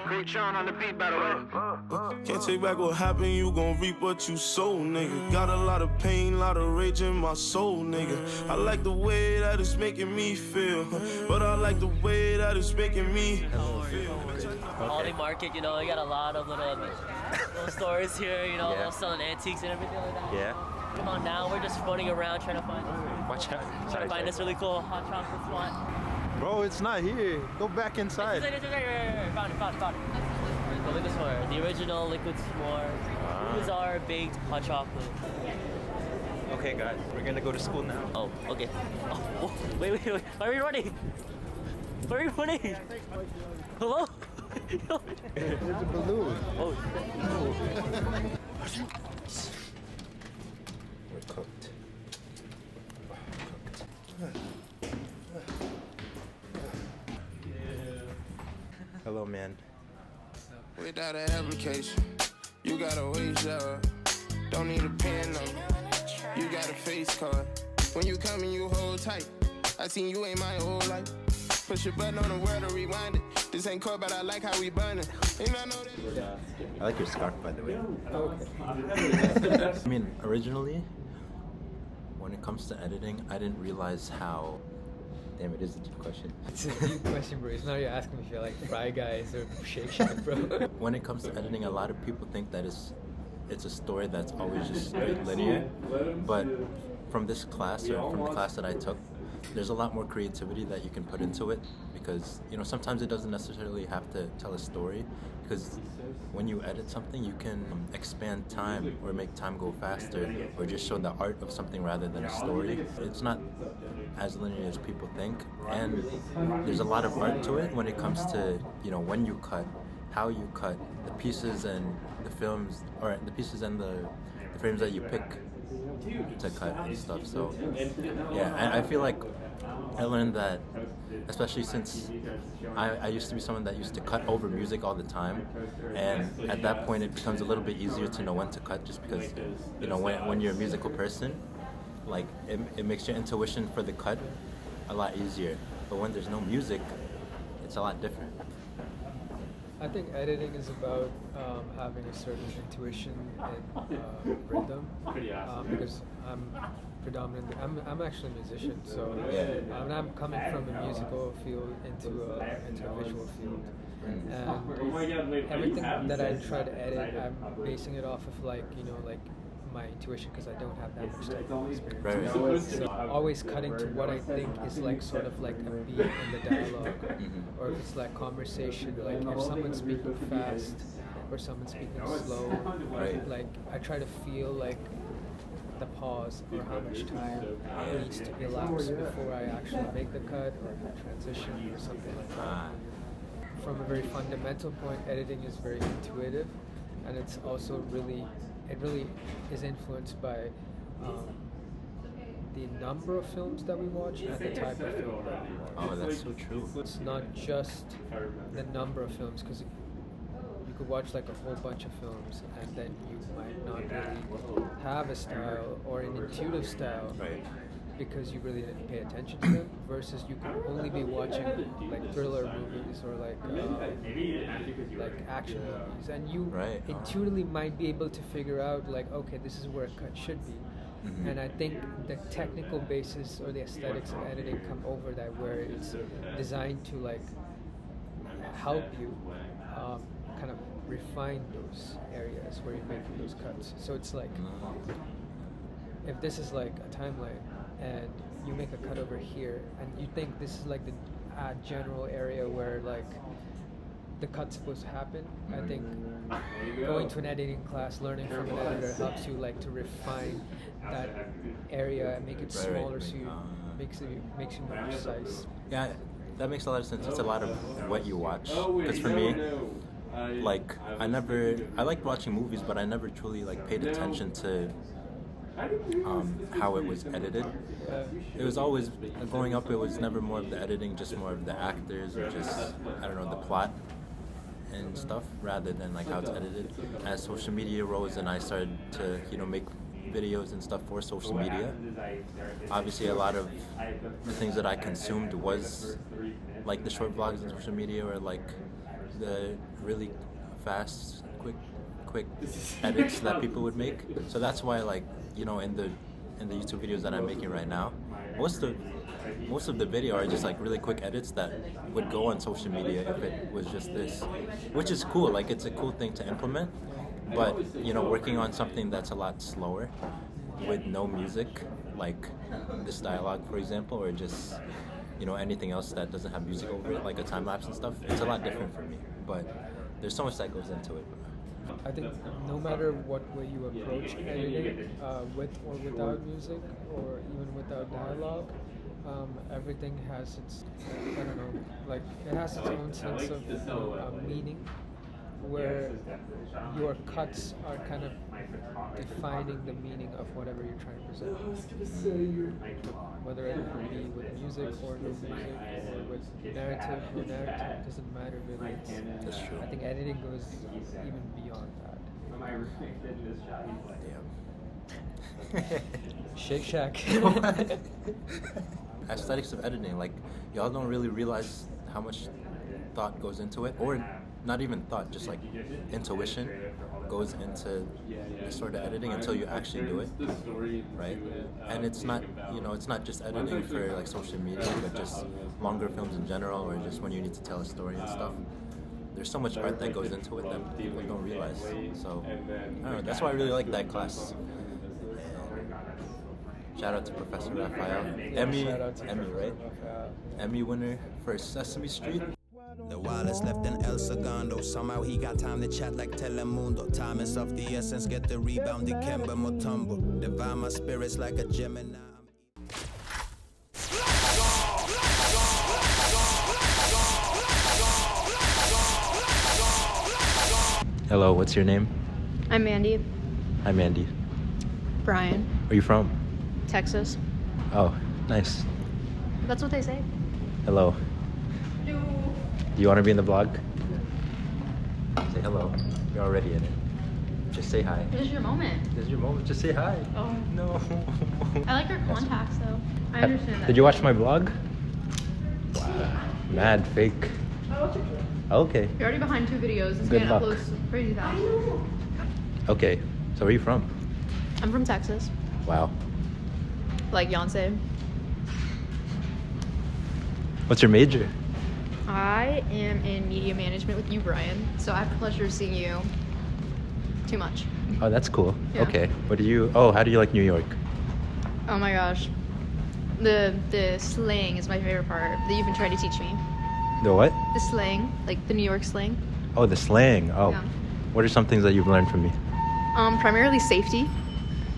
Creature on the beat, by the way. Can't take back what happened, you gon' reap what you sow, nigga. Got a lot of pain, lot of rage in my soul, nigga. I like the way that it's making me feel, but I like the way that it's making me feel. Holiday market, you know, you got a lot of little stores here, you know, Yeah. selling antiques and everything like that. Yeah. Come on now, we're just running around trying to find Watch out. trying to find this really cool hot chocolate spot. Bro, it's not here. Go back inside. Found it. Go look at this one. The original liquid s'more. These are baked hot chocolate. Okay, guys, we're gonna go to school now. Oh, okay. Oh, wait. Why are we running? Why are we running? Hello? There's a balloon. Oh, We're cooked. Hello, man. Without an application, you gotta wait up. Don't need a pen number, you got a face card. When you come and you hold tight, I seen you ain't my whole life. Push your button on the world to rewind it. This ain't cold, but I like how we burn it. And I know that. I like your scarf, by the way. I mean, originally, when it comes to editing, I didn't realize how. Damn, it is a deep question. It's a deep question, bro. It's not you're asking me if you like Fry Guys or Shake Shack, bro. When it comes to editing, a lot of people think that it's a story that's always just straight linear. But from this class, or from the class that I took, there's a lot more creativity that you can put into it, because you know sometimes it doesn't necessarily have to tell a story, because when you edit something you can expand time or make time go faster, or just show the art of something rather than a story. It's not as linear as people think, and there's a lot of art to it when it comes to, you know, when you cut, how you cut, the pieces and the films, or the pieces and the frames that you pick to cut and stuff. So yeah, I feel like I learned that, especially since I used to be someone that used to cut over music all the time, and at that point it becomes a little bit easier to know when to cut, just because, you know, when you're a musical person, like it makes your intuition for the cut a lot easier. But when there's no music, it's a lot different. I think editing is about having a certain intuition and rhythm, because I'm predominantly I'm actually a musician, so I'm coming from a musical field into a visual field, and everything that I try to edit, I'm basing it off of like my intuition, because I don't have that much technical experience. Right. So always cutting to what I think is like sort of like a beat in the dialogue, or if it's like conversation, like if someone's speaking fast or someone's speaking slow, Right. like I try to feel like the pause or how much time needs to elapse before I actually make the cut or the transition or something like that. From a very fundamental point, editing is very intuitive, and it's also really is influenced by the number of films that we watch and the type of film that we watch. Oh, that's so true. It's not just the number of films, because you could watch like a whole bunch of films and then you might not really have a style or an intuitive style, Right. because you really didn't pay attention to them, versus you could only be watching like thriller movies or like action movies, and you Right. intuitively might be able to figure out like, okay, this is where a cut should be. And I think the technical basis or the aesthetics of editing come over that, where it's designed to like help you kind of refine those areas where you're making those cuts. So it's like, if this is like a timeline and you make a cut over here and you think this is like the general area where like the cut's supposed to happen, I think going to an editing class, learning from an editor helps you like to refine that area and make it smaller, so you makes you more precise. Yeah, that makes a lot of sense. It's a lot of what you watch. Because for me, like I liked watching movies, but I never truly like paid attention to how it was edited. It was always, growing up, it was never more of the editing, just more of the actors, or just, I don't know, the plot and stuff, rather than like how it's edited. As social media rose and I started to, you know, make videos and stuff for social media, obviously a lot of the things that I consumed was like the short vlogs on social media, or like the really fast, quick edits that people would make. So that's why, like, you know, in the YouTube videos that I'm making right now, most of the video are just like really quick edits that would go on social media if it was just this, which is cool. Like, it's a cool thing to implement, but you know, working on something that's a lot slower with no music, like this dialogue, for example, or just, you know, anything else that doesn't have music over it, like a time lapse and stuff, it's a lot different for me. But there's so much that goes into it. I think no matter what way you approach editing, with or without music, or even without dialogue, everything has its, I don't know, like it has its own sense of meaning, where your cuts are kind of defining the meaning of whatever you're trying to present. Whether it would be with music or no music, or with narrative or narrative, doesn't matter really. That's true. I think editing goes even beyond that. Damn. Shake Shack. Aesthetics of editing, like, y'all don't really realize how much thought goes into it, or not even thought, just like intuition goes into this sort of editing until you actually do it, right? And it's not, you know, it's not just editing for like social media, but just longer films in general, or just when you need to tell a story and stuff. There's so much art that goes into it that people don't realize. So, I don't know, that's why I really like that class. Shout out to Professor Raphael. Emmy, right? Emmy winner for Sesame Street. The Wallace left in El Segundo. Somehow he got time to chat like Telemundo. Time is of the essence, get the rebound, the Kemba Mutombo. Divine my spirits like a Gemini. Hello, what's your name? I'm Mandy. Hi, Mandy. Brian. Where are you from? Texas. Oh, nice. That's what they say. Hello. Do you want to be in the vlog? Say hello. You're already in it. Just say hi. This is your moment. This is your moment. Just say hi. Oh. No. I like your contacts though. I understand that. Did you watch my vlog? Wow. Mad fake. Okay. You're already behind 2 videos. This Good man luck. uploads crazy fast. Okay. So where are you from? I'm from Texas. Wow. Like Beyonce. What's your major? I am in media management with you, Brian. So I have the pleasure of seeing you too much. Oh, that's cool. Yeah. Okay. What do you? Oh, how do you like New York? Oh my gosh. The slang is my favorite part that you've been trying to teach me. The what? The slang, like the New York slang. Oh, the slang. Oh. Yeah. What are some things that you've learned from me? Primarily safety.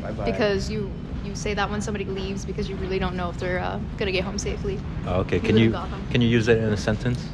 Bye-bye. Because you say that when somebody leaves because you really don't know if they're gonna get home safely. Oh, okay. You Can live in you Gotham. use it in a sentence?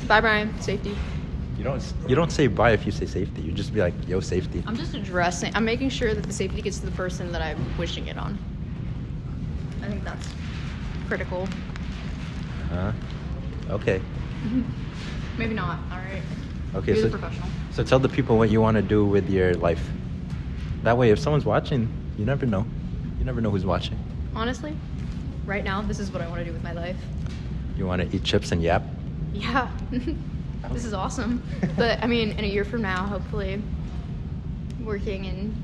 Bye, Brian. Safety. You don't say bye if you say safety. You just be like, yo, safety. I'm just addressing. I'm making sure that the safety gets to the person that I'm wishing it on. I think that's critical. Okay. Maybe not. All right. Okay. You're the professional. So tell the people what you want to do with your life. That way, if someone's watching, you never know. You never know who's watching. Honestly, right now, this is what I want to do with my life. You want to eat chips and yap? Yeah. This is awesome. But I mean, in a year from now, hopefully, working in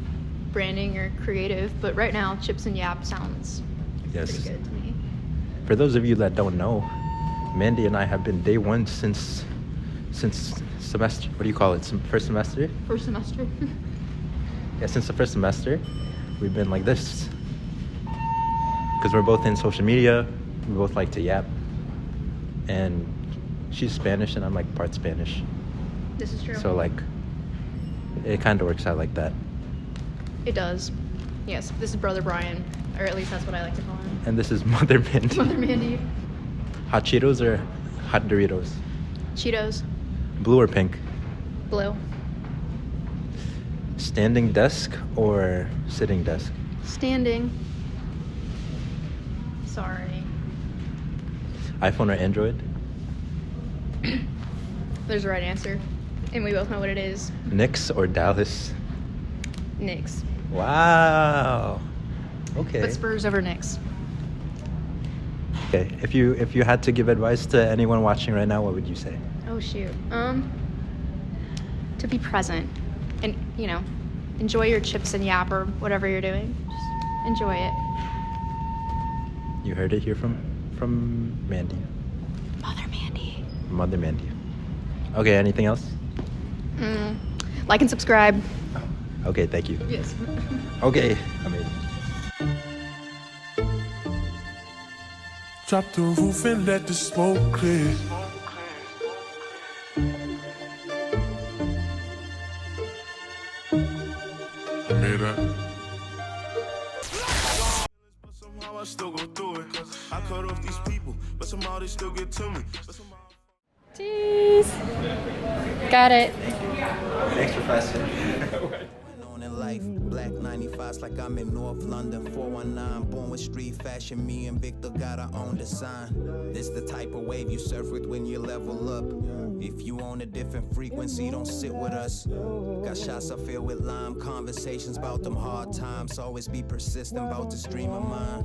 branding or creative. But right now, chips and yap sounds Yes. pretty good to me. For those of you that don't know, Mandy and I have been day one since semester. What do you call it? First semester? First semester. Yeah, since the first semester, we've been like this. Because we're both in social media, we both like to yap. And she's Spanish and I'm like part Spanish. This is true. So like, it kind of works out like that. It does. Yes, this is Brother Brian, or at least that's what I like to call him. And this is Mother Mandy. Mother Mandy. Hot Cheetos or hot Doritos? Cheetos. Blue or pink? Blue. Standing desk or sitting desk? Standing. Sorry. iPhone or Android? There's a right answer. And we both know what it is. Knicks or Dallas? Knicks. Wow. Okay. But Spurs over Knicks. Okay. If you had to give advice to anyone watching right now, what would you say? Oh shoot. To be present and, you know, enjoy your chips and yap or whatever you're doing. Just enjoy it. You heard it here from Mandy. Mother Mandy. Mother Mandy. Okay, anything else? Like and subscribe. Okay, thank you. Yes. Okay, amazing. Drop the roof and let the smoke clear. I made that. But somehow I still go through it. I cut off these people, but somehow they still get to me. Cheese. Got it. Thanks for passing. On in life, black 95s like I'm in North London. 419, born with street fashion. Me and Victor got our own design. This the type of wave you surf with when you level up. If you on a different frequency, don't sit with us. Got shots I fill with lime. Conversations about them hard times. Always be persistent about the stream of mine.